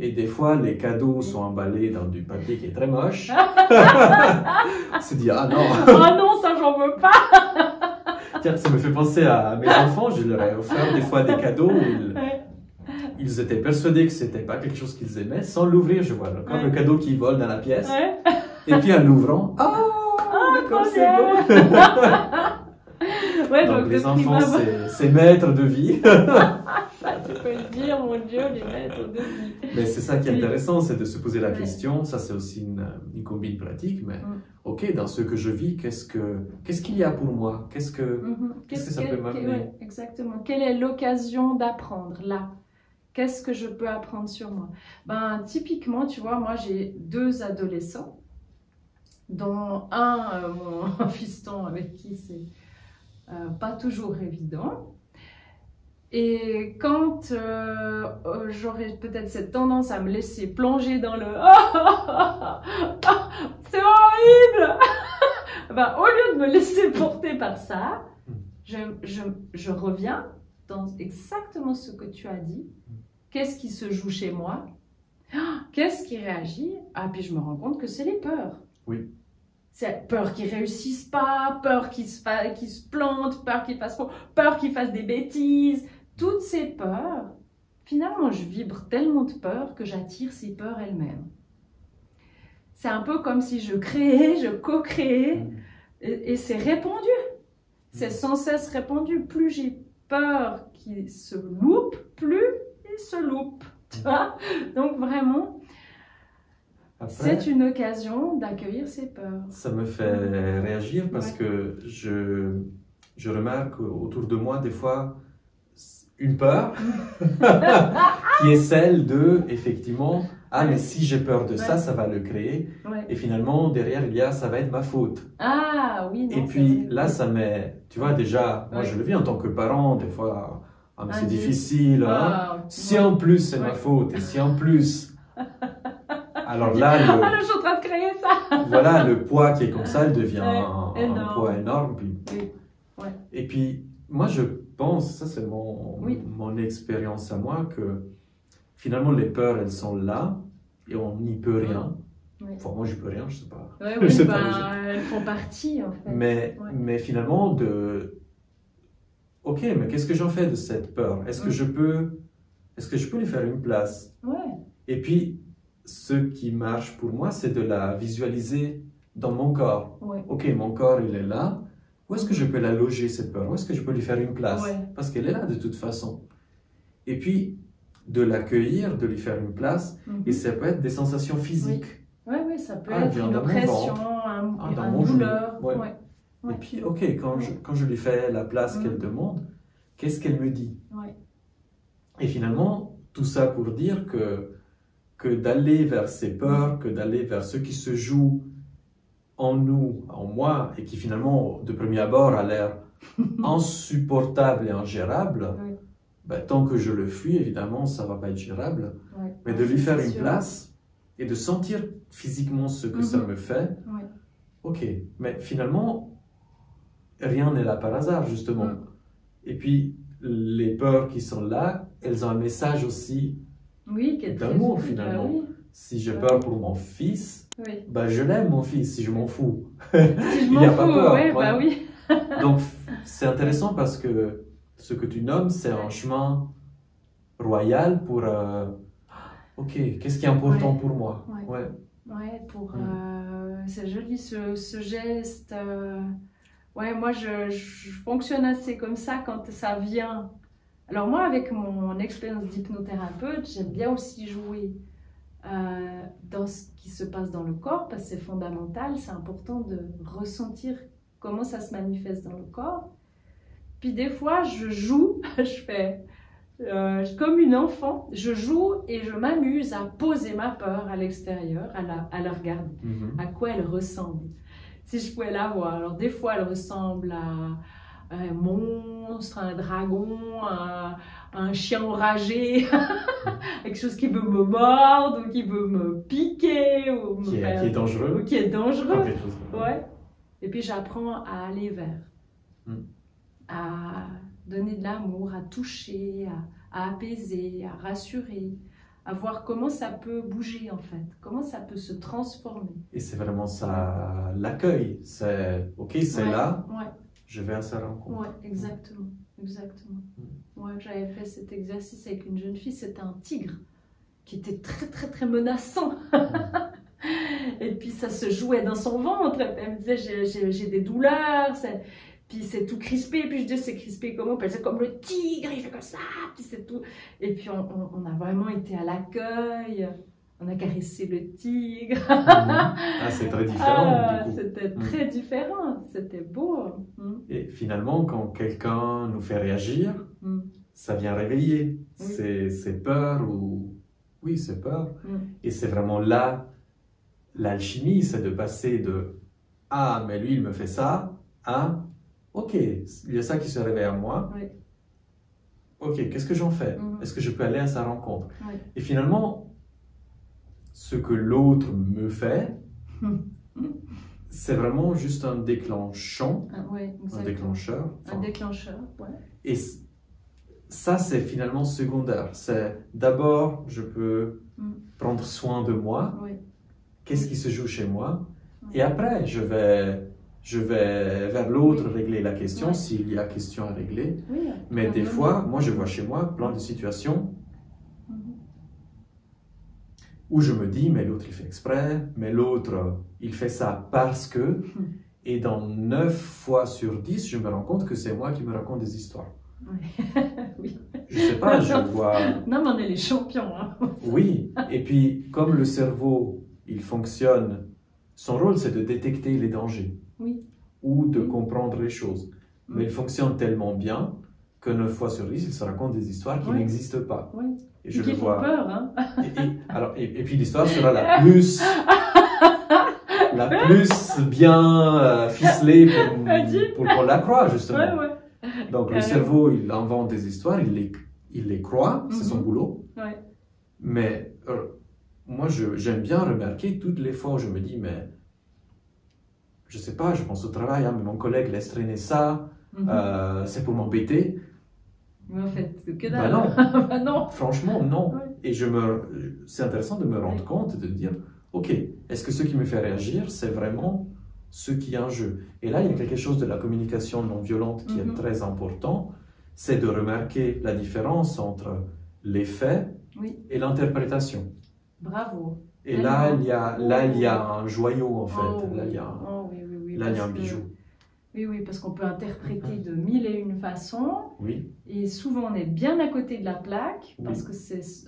Et des fois, les cadeaux sont emballés dans du papier qui est très moche. On se dit « Ah non !» Ah non, ça j'en veux pas. Tiens, ça me fait penser à mes enfants. Je leur ai offert des fois des cadeaux où ils étaient persuadés que c'était pas quelque chose qu'ils aimaient. Sans l'ouvrir, je vois encore le cadeau qui vole dans la pièce. Et puis en l'ouvrant, comme c'est beau. Donc les enfants, c'est maîtres de vie. Ça, tu peux le dire, mon Dieu, les maîtres de vie. Mais c'est ça qui est intéressant, c'est de se poser la question. Ça, c'est aussi une combine pratique. Mais ok, dans ce que je vis, qu'est-ce qu'il y a pour moi? Qu'est-ce que ça peut m'amener? Exactement. Quelle est l'occasion d'apprendre là? Qu'est-ce que je peux apprendre sur moi? Ben, typiquement, tu vois, moi j'ai 2 adolescents, dont mon fiston avec qui c'est pas toujours évident. Et quand j'aurais peut-être cette tendance à me laisser plonger dans le c'est horrible, ben, au lieu de me laisser porter par ça, je reviens dans exactement ce que tu as dit. Qu'est-ce qui se joue chez moi? Qu'est-ce qui réagit? Ah, puis je me rends compte que c'est les peurs. Oui. C'est peur qu'ils réussissent pas, peur qu'ils se plantent, peur qu'ils fassent faux, peur qu'ils fassent des bêtises. Toutes ces peurs, finalement, je vibre tellement de peur que j'attire ces peurs elles-mêmes. C'est un peu comme si je créais, je co-créais, et c'est répandu. C'est sans cesse répandu. Plus j'ai peur qu'ils se loupent, plus ils se loupent. Tu vois? Donc vraiment... C'est une occasion d'accueillir ces peurs. Ça me fait réagir parce que je remarque autour de moi des fois une peur qui est celle de, effectivement, ah mais si j'ai peur de ça, ça va le créer. Et finalement, derrière, il y a, ça va être ma faute. Ah oui, non, et puis là, ça met, tu vois, déjà, moi je le vis en tant que parent, des fois, ah mais c'est difficile. Hein. Si en plus c'est ma faute, et si en plus... Alors là, Ah, je suis en train de créer ça. voilà, le poids qui est comme ça, il devient un énorme. poids énorme. Puis, Oui. Ouais. et puis, moi, je pense, ça c'est Oui. mon expérience à moi, que finalement, les peurs, elles sont là et on n'y peut rien. Oui. Enfin, moi, j'y peux rien, je sais pas. Ouais, Je oui, sais bah, pas, elles font partie en fait. mais, Ouais. mais finalement, ok, mais qu'est-ce que j'en fais de cette peur? Est-ce que je peux lui faire une place? Ouais. Et puis, ce qui marche pour moi, c'est de la visualiser dans mon corps. Ouais. Ok, mon corps, il est là. Où est-ce que je peux la loger, cette peur? Où est-ce que je peux lui faire une place? Ouais. Parce qu'elle est là de toute façon. Et puis, de l'accueillir, de lui faire une place. Et ça peut être des sensations physiques. Oui, oui, ça peut Ah, être vient une dans mon oppression, ventre. Dans un mon douleur. genou. Ouais. Ouais. Et puis, ok, quand je lui fais la place qu'elle demande, qu'est-ce qu'elle me dit? Ouais. Et finalement, tout ça pour dire que d'aller vers ces peurs, que d'aller vers ce qui se joue en nous, en moi, et qui finalement, de premier abord, a l'air insupportable et ingérable, Oui. ben, tant que je le fuis, évidemment, ça ne va pas être gérable. Ouais. Mais de lui faire une sûr. place et de sentir physiquement ce que ça me fait, Ouais. ok. Mais finalement, rien n'est là par hasard, justement. Et puis, les peurs qui sont là, elles ont un message aussi Oui, qui est très d'amour, utile, finalement. oui. Si j'ai peur pour mon fils, Oui. ben, je l'aime, mon fils, si je m'en fous. Si je Il n'y m'en a pas fous, peur, ouais, ouais. bah oui. Donc, c'est intéressant parce que ce que tu nommes, c'est un chemin royal pour... ok, qu'est-ce qui est important pour moi? Ouais. Ouais, c'est joli ce geste. Ouais, moi je fonctionne assez comme ça quand ça vient. Alors moi, avec mon expérience d'hypnothérapeute, j'aime bien aussi jouer dans ce qui se passe dans le corps parce que c'est fondamental, c'est important de ressentir comment ça se manifeste dans le corps. Puis des fois, je joue, je fais comme une enfant, je joue et je m'amuse à poser ma peur à l'extérieur, à la regarder, à quoi elle ressemble. Si je pouvais la voir. Alors des fois, elle ressemble à un monstre, un dragon, un chien enragé, quelque chose qui veut me mordre ou qui veut me piquer ou qui est dangereux. Ou qui est dangereux. Quelque chose comme ça. Ouais. Et puis j'apprends à aller vers, à donner de l'amour, à toucher, à apaiser, à rassurer, à voir comment ça peut bouger en fait, comment ça peut se transformer. Et c'est vraiment ça, l'accueil. C'est ok, c'est là, ouais. Je vais à sa rencontre. Ouais, exactement, exactement. Ouais, j'avais fait cet exercice avec une jeune fille, c'était un tigre qui était très très très menaçant. Et puis ça se jouait dans son ventre, elle me disait j'ai des douleurs, puis c'est tout crispé, puis je dis c'est crispé comment? Puis elle disait comme le tigre, il fait comme ça, puis c'est tout. Et puis on a vraiment été à l'accueil, on a caressé le tigre. Ah, c'est très différent du coup. C'était très différent, c'était beau. Et finalement, quand quelqu'un nous fait réagir, ça vient réveiller ses peurs ou... Oui, ses peurs. Et c'est vraiment là, l'alchimie, c'est de passer de « Ah, mais lui, il me fait ça » à « Ok, il y a ça qui se réveille à moi. Oui. Ok, qu'est-ce que j'en fais? Est-ce que je peux aller à sa rencontre? Oui. » Et finalement, ce que l'autre me fait, c'est vraiment juste un déclenchant, un déclencheur. Un déclencheur, ouais. Et ça, c'est finalement secondaire. C'est d'abord, je peux prendre soin de moi. Oui. Qu'est-ce qui se joue chez moi? Et après, je vais vers l'autre régler la question, s'il y a question à régler. Oui, mais des fois, moi, je vois chez moi plein de situations où je me dis, mais l'autre, il fait exprès, mais l'autre, il fait ça parce que... Et dans 9 fois sur 10, je me rends compte que c'est moi qui me raconte des histoires. Oui. Je sais pas, je vois... Non, mais on est les champions. Hein. Oui, et puis comme le cerveau, il fonctionne, son rôle c'est de détecter les dangers ou de comprendre les choses. Mais il fonctionne tellement bien que 9 fois sur 10, il se raconte des histoires qui n'existent pas. Et je qui le vois. Font peur, hein. Et puis l'histoire sera la plus bien ficelée pour qu'on la croie, justement. Donc le cerveau, il invente des histoires, il les croit, c'est son boulot. Mais moi, j'aime bien remarquer toutes les fois où je me dis, mais je sais pas, je pense au travail, hein, mais mon collègue laisse traîner ça, c'est pour m'embêter. Mais en fait, que Bah dalle. non, Bah non. franchement, non. Ouais. Et c'est intéressant de me rendre compte et de dire, ok, est-ce que ce qui me fait réagir, c'est vraiment ce qui est en jeu? Et là, il y a quelque chose de la communication non violente qui est très important, c'est de remarquer la différence entre les faits et l'interprétation. Bravo. Et là, il y a un joyau, en fait. Oh, là, il y a un bijou. Oui, parce qu'on peut interpréter de mille et une façons. Oui. Et souvent, on est bien à côté de la plaque, parce que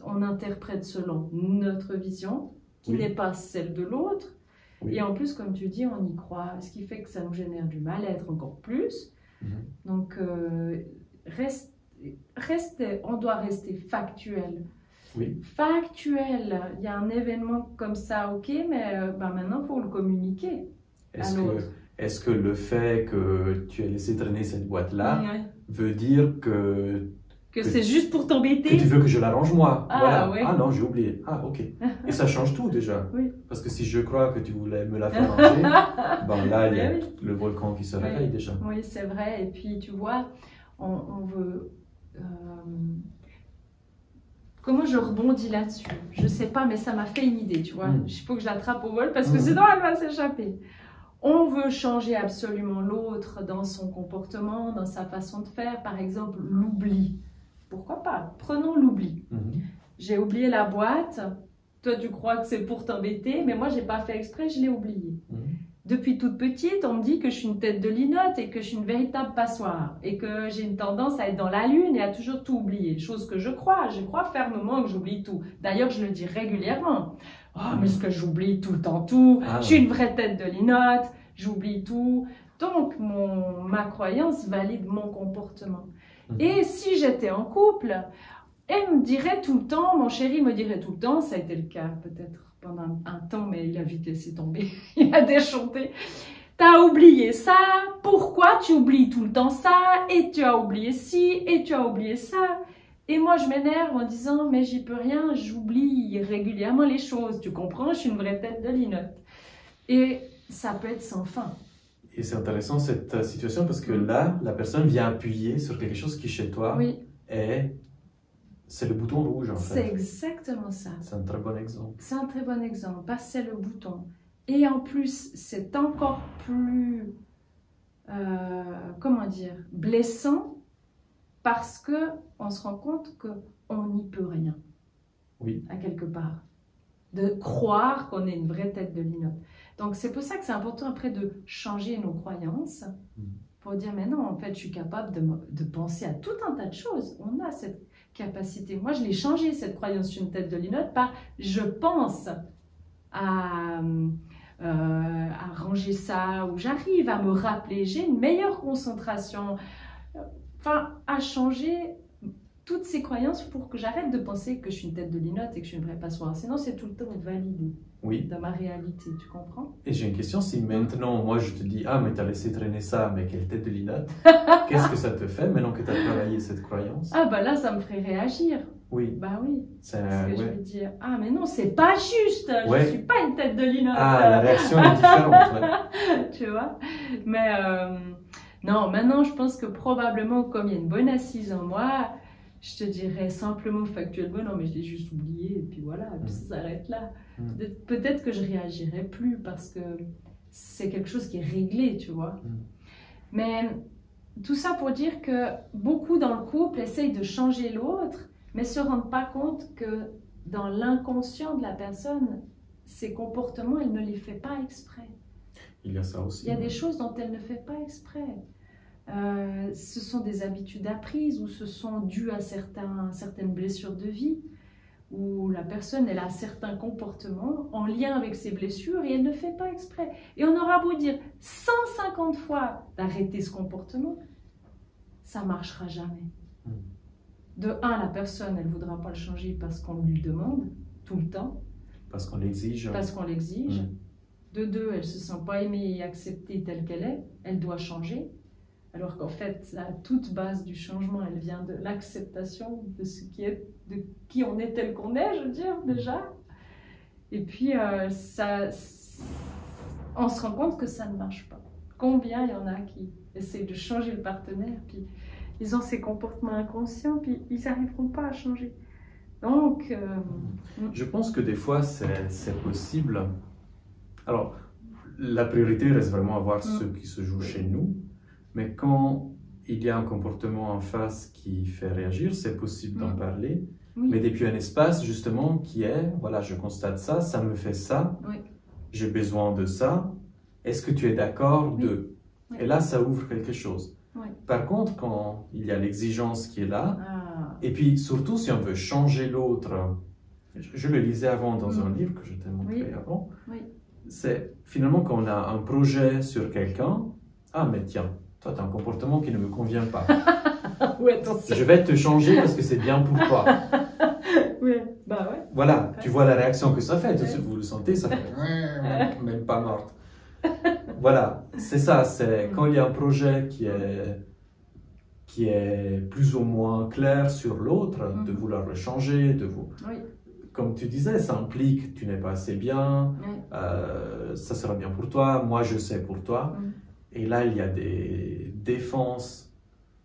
on interprète selon notre vision, qui n'est pas celle de l'autre. Et en plus, comme tu dis, on y croit, ce qui fait que ça nous génère du mal-être encore plus. Donc, on doit rester factuel. Oui. Factuel. Il y a un événement comme ça, ok, mais maintenant, il faut le communiquer à l'autre. Est-ce que le fait que tu aies laissé traîner cette boîte-là veut dire que c'est juste pour t'embêter? Que tu veux que je l'arrange moi? Ah, voilà. oui. Ah non, j'ai oublié. Ah, ok. Et ça change tout déjà. Oui. Parce que si je crois que tu voulais me la faire ranger, là, il y a le volcan qui se réveille déjà. Oui, c'est vrai. Et puis, tu vois, on veut... Comment je rebondis là-dessus? Je sais pas, mais ça m'a fait une idée, tu vois. Il faut que je l'attrape au vol parce que sinon, elle va s'échapper. On veut changer absolument l'autre dans son comportement, dans sa façon de faire. Par exemple, l'oubli. Pourquoi pas? Prenons l'oubli. J'ai oublié la boîte. Toi, tu crois que c'est pour t'embêter, mais moi, j'ai pas fait exprès, je l'ai oublié. Depuis toute petite, on me dit que je suis une tête de linotte et que je suis une véritable passoire et que j'ai une tendance à être dans la lune et à toujours tout oublier. Chose que je crois fermement que j'oublie tout. D'ailleurs, je le dis régulièrement. Oh, mais est-ce que j'oublie tout le temps tout? Je suis une vraie tête de linotte, j'oublie tout. Donc, ma croyance valide mon comportement. Et si j'étais en couple, elle me dirait tout le temps, mon chéri me dirait tout le temps, ça a été le cas peut-être pendant un temps, mais il a vite laissé tomber, il a déchanté. T'as oublié ça, pourquoi tu oublies tout le temps ça, et tu as oublié ci, et tu as oublié ça. Et moi, je m'énerve en disant, mais j'y peux rien, j'oublie régulièrement les choses, tu comprends, je suis une vraie tête de linotte. Et ça peut être sans fin. Et c'est intéressant cette situation parce que là, la personne vient appuyer sur quelque chose qui chez toi est... C'est le bouton rouge en fait. C'est exactement ça. C'est un très bon exemple. C'est un très bon exemple, passer le bouton. Et en plus, c'est encore plus, comment dire, blessant parce qu'on se rend compte qu'on n'y peut rien. Oui. À quelque part. De croire qu'on est une vraie tête de linotte. Donc c'est pour ça que c'est important après de changer nos croyances pour dire mais non, en fait je suis capable de penser à tout un tas de choses. On a cette capacité. Moi je l'ai changé cette croyance, je suis une tête de linotte par je pense à ranger ça ou j'arrive à me rappeler, j'ai une meilleure concentration. Enfin, à changer toutes ces croyances pour que j'arrête de penser que je suis une tête de linotte et que je suis une vraie passoire. Sinon, c'est tout le temps validé dans ma réalité, tu comprends? Et j'ai une question, si maintenant, moi, je te dis, ah, mais t'as laissé traîner ça, mais quelle tête de linotte, qu'est-ce que ça te fait maintenant que t'as travaillé cette croyance? Ah, bah là, ça me ferait réagir. Oui. Bah oui. Parce que je vais dire, ah, mais non, c'est pas juste, je suis pas une tête de linotte. Ah, la réaction est différente. Tu vois? Mais non, maintenant, je pense que probablement, comme il y a une bonne assise en moi, je te dirais simplement factuellement, non mais je l'ai juste oublié et puis voilà, et puis ça s'arrête là. Peut-être que je réagirais plus parce que c'est quelque chose qui est réglé, tu vois. Mais tout ça pour dire que beaucoup dans le couple essayent de changer l'autre, mais ne se rendent pas compte que dans l'inconscient de la personne, ses comportements, elle ne les fait pas exprès. Il y a ça aussi. Il y a des choses dont elle ne fait pas exprès. Ce sont des habitudes apprises ou ce sont dues à certaines blessures de vie où la personne elle a certains comportements en lien avec ses blessures et elle ne fait pas exprès. Et on aura beau dire 150 fois d'arrêter ce comportement, ça ne marchera jamais. De un, la personne elle ne voudra pas le changer parce qu'on lui demande tout le temps. Parce qu'on l'exige. Parce qu'on l'exige. De deux, elle ne se sent pas aimée et acceptée telle qu'elle est, elle doit changer. Alors qu'en fait, la toute base du changement, elle vient de l'acceptation de ce qui est, de qui on est tel qu'on est, je veux dire, déjà. Et puis, on se rend compte que ça ne marche pas. Combien il y en a qui essayent de changer le partenaire, puis ils ont ces comportements inconscients, puis ils n'arriveront pas à changer. Donc... Je pense que des fois, c'est possible. Alors, la priorité reste vraiment à voir ce qui se joue chez nous, mais quand il y a un comportement en face qui fait réagir, c'est possible d'en parler, mais depuis un espace justement qui est, voilà, je constate ça, ça me fait ça, j'ai besoin de ça, est-ce que tu es d'accord de... Et là, ça ouvre quelque chose. Par contre, quand il y a l'exigence qui est là, et puis surtout si on veut changer l'autre, je le lisais avant dans un livre que je t'ai montré avant, c'est finalement quand on a un projet sur quelqu'un, ah mais tiens, toi tu as un comportement qui ne me convient pas. Je vais te changer parce que c'est bien pour toi. Voilà, tu vois la réaction que ça fait, vous le sentez, ça fait même pas morte. Voilà, c'est ça, c'est quand il y a un projet qui est plus ou moins clair sur l'autre, de vouloir le changer, de vous... Comme tu disais, ça implique tu n'es pas assez bien, ça sera bien pour toi, moi je sais pour toi. Et là, il y a des défenses,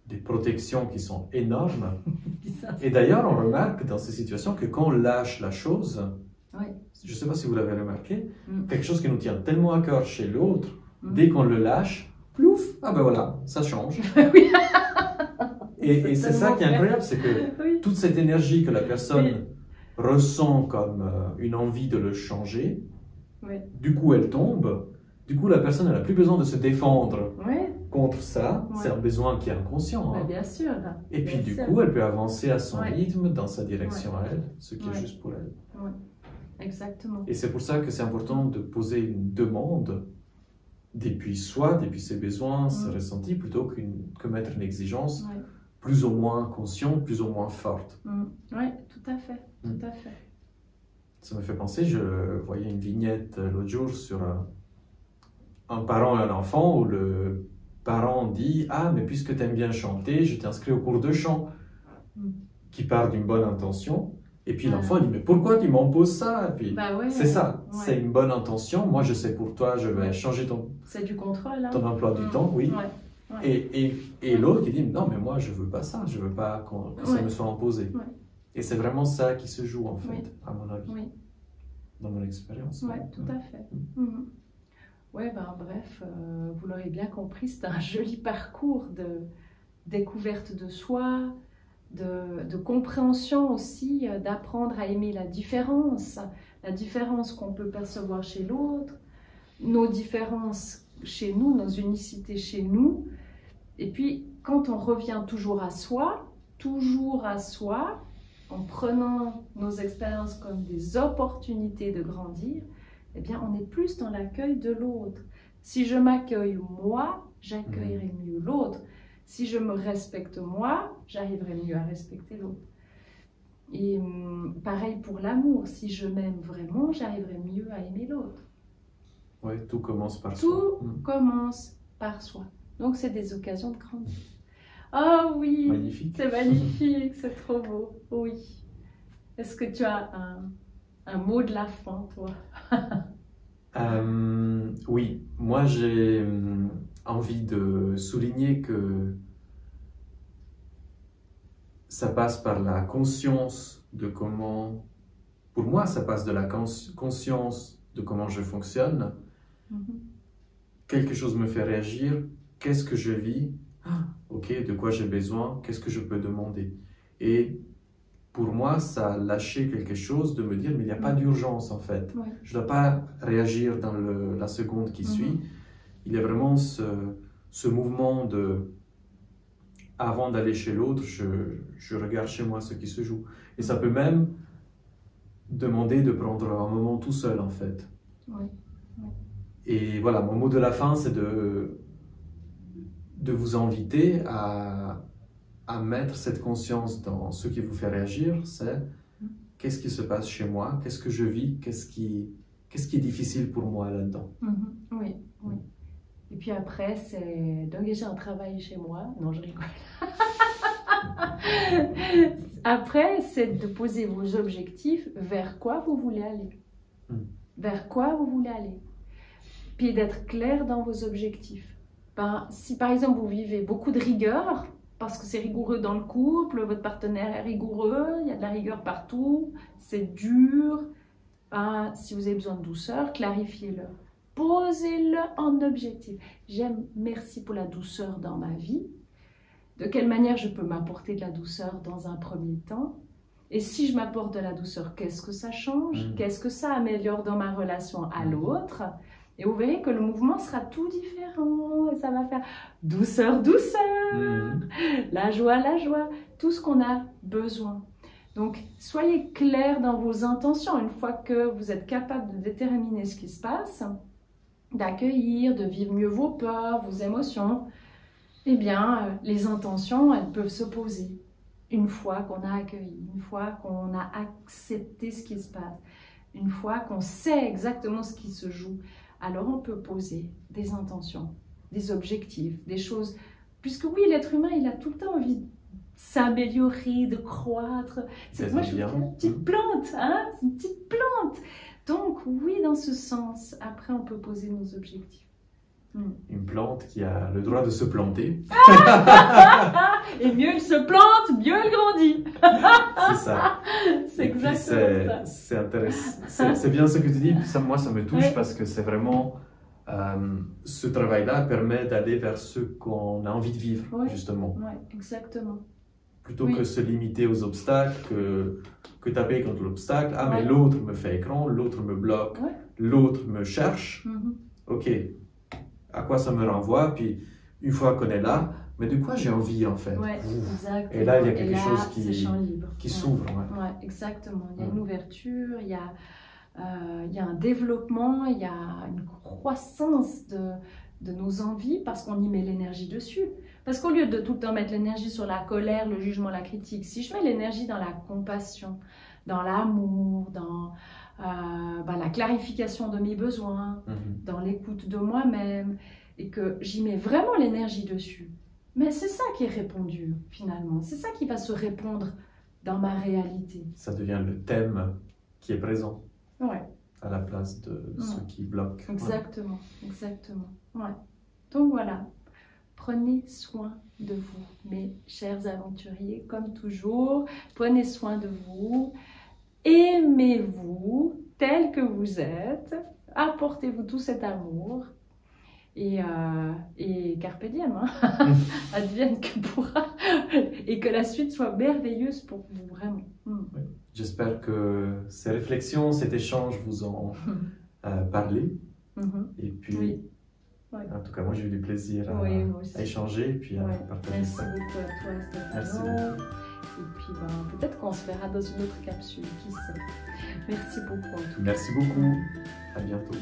des protections qui sont énormes. Et d'ailleurs, on remarque dans ces situations que quand on lâche la chose, je ne sais pas si vous l'avez remarqué, quelque chose qui nous tient tellement à cœur chez l'autre, dès qu'on le lâche, plouf, ah ben voilà, ça change. Et c'est ça qui est incroyable, c'est que toute cette énergie que la personne ressent comme une envie de le changer, du coup elle tombe, du coup la personne n'a plus besoin de se défendre contre ça, c'est un besoin qui est inconscient. Bien sûr. Et puis du coup elle peut avancer à son rythme, dans sa direction à elle, ce qui est juste pour elle. Exactement. Et c'est pour ça que c'est important de poser une demande depuis soi, depuis ses besoins, ses ressentis, plutôt que mettre une exigence plus ou moins consciente, plus ou moins forte. Oui, tout à fait, tout à fait. Ça me fait penser, je voyais une vignette l'autre jour sur un parent et un enfant où le parent dit « Ah, mais puisque tu aimes bien chanter, je t'inscris au cours de chant » qui part d'une bonne intention. Et puis l'enfant dit « Mais pourquoi tu m'imposes ça ?» Et puis c'est ça, c'est une bonne intention. Moi, je sais pour toi, je vais changer c'est du contrôle, ton emploi du temps, oui. Et l'autre qui dit « Non, mais moi, je veux pas ça, je veux pas que ça me soit imposé. » Et c'est vraiment ça qui se joue, en fait, à mon avis, dans mon expérience. Oui, tout à fait. Bref, vous l'aurez bien compris, c'est un joli parcours de découverte de soi, de compréhension aussi, d'apprendre à aimer la différence qu'on peut percevoir chez l'autre, nos différences chez nous, nos unicités chez nous. Et puis, quand on revient toujours à soi, en prenant nos expériences comme des opportunités de grandir, eh bien, on est plus dans l'accueil de l'autre. Si je m'accueille moi, j'accueillerai mieux l'autre. Si je me respecte moi, j'arriverai mieux à respecter l'autre. Et pareil pour l'amour, si je m'aime vraiment, j'arriverai mieux à aimer l'autre. Oui, tout commence par soi. Tout commence par soi. Donc, c'est des occasions de grandir. Oh oui, magnifique. C'est magnifique, c'est trop beau. Oui. Est-ce que tu as un mot de la fin, toi? Oui, moi j'ai envie de souligner que ça passe par la conscience de comment, pour moi ça passe de la conscience de comment je fonctionne. Quelque chose me fait réagir, qu'est-ce que je vis? Ok, de quoi j'ai besoin? Qu'est-ce que je peux demander? Et pour moi, ça a lâché quelque chose de me dire, mais il n'y a pas d'urgence en fait. Je ne dois pas réagir dans la seconde qui suit. Il y a vraiment ce mouvement de, avant d'aller chez l'autre, je regarde chez moi ce qui se joue. Et ça peut même demander de prendre un moment tout seul en fait. Et voilà, mon mot de la fin, c'est de vous inviter à mettre cette conscience dans ce qui vous fait réagir, c'est qu'est-ce qui se passe chez moi, qu'est-ce que je vis, qu'est-ce qui est difficile pour moi là-dedans. Oui. Et puis après, c'est d'engager un travail chez moi. Non, je rigole. Après, c'est de poser vos objectifs vers quoi vous voulez aller. Vers quoi vous voulez aller? Puis d'être clair dans vos objectifs. Ben, si par exemple vous vivez beaucoup de rigueur, parce que c'est rigoureux dans le couple, votre partenaire est rigoureux, il y a de la rigueur partout, c'est dur, ben, si vous avez besoin de douceur, clarifiez-le. Posez-le en objectif. Merci pour la douceur dans ma vie. De quelle manière je peux m'apporter de la douceur dans un premier temps? Et si je m'apporte de la douceur, qu'est-ce que ça change? Qu'est-ce que ça améliore dans ma relation à l'autre? Et vous verrez que le mouvement sera tout différent. Et ça va faire douceur, douceur, la joie, tout ce qu'on a besoin. Donc, soyez clair dans vos intentions. Une fois que vous êtes capable de déterminer ce qui se passe, d'accueillir, de vivre mieux vos peurs, vos émotions, eh bien, les intentions, elles peuvent se poser. Une fois qu'on a accueilli, une fois qu'on a accepté ce qui se passe, une fois qu'on sait exactement ce qui se joue, alors on peut poser des intentions, des objectifs, des choses. Puisque oui, l'être humain, il a tout le temps envie de s'améliorer, de croître. Moi, je suis une petite plante, hein, c'est une petite plante. Donc oui, dans ce sens, après, on peut poser nos objectifs. Une plante qui a le droit de se planter. Et mieux elle se plante, mieux elle grandit. C'est ça. C'est exactement ça. C'est intéressant. C'est bien ce que tu dis. Moi, ça me touche parce que c'est vraiment... ce travail-là permet d'aller vers ce qu'on a envie de vivre, justement. Oui, exactement. Plutôt que se limiter aux obstacles, que taper contre l'obstacle. Ah, mais l'autre me fait écran, l'autre me bloque, l'autre me cherche. Ok. À quoi ça me renvoie? Puis une fois qu'on est là, mais de quoi j'ai envie en fait? Et là, il y a quelque chose qui s'ouvre. Exactement. Il y a une ouverture, il y a un développement, il y a une croissance de nos envies parce qu'on y met l'énergie dessus. Parce qu'au lieu de tout le temps mettre l'énergie sur la colère, le jugement, la critique, si je mets l'énergie dans la compassion, dans l'amour, dans la clarification de mes besoins, dans l'écoute de moi-même, et que j'y mets vraiment l'énergie dessus, mais c'est ça qui est répondu finalement, c'est ça qui va se répondre dans ma réalité. Ça devient le thème qui est présent à la place de ce qui bloque. Exactement, exactement. Donc voilà, prenez soin de vous, mes chers aventuriers, comme toujours, prenez soin de vous. Aimez-vous tel que vous êtes, apportez-vous tout cet amour et carpe diem, hein. Advienne que pourra, et que la suite soit merveilleuse pour vous, vraiment. J'espère que ces réflexions, cet échange vous ont parlé. Et puis, en tout cas, moi j'ai eu du plaisir à échanger et puis à partager ça. Merci beaucoup à toi, Stéphane. Merci beaucoup. Et puis peut-être qu'on se verra dans une autre capsule, qui sait. Merci beaucoup en tout cas. Merci beaucoup, à bientôt.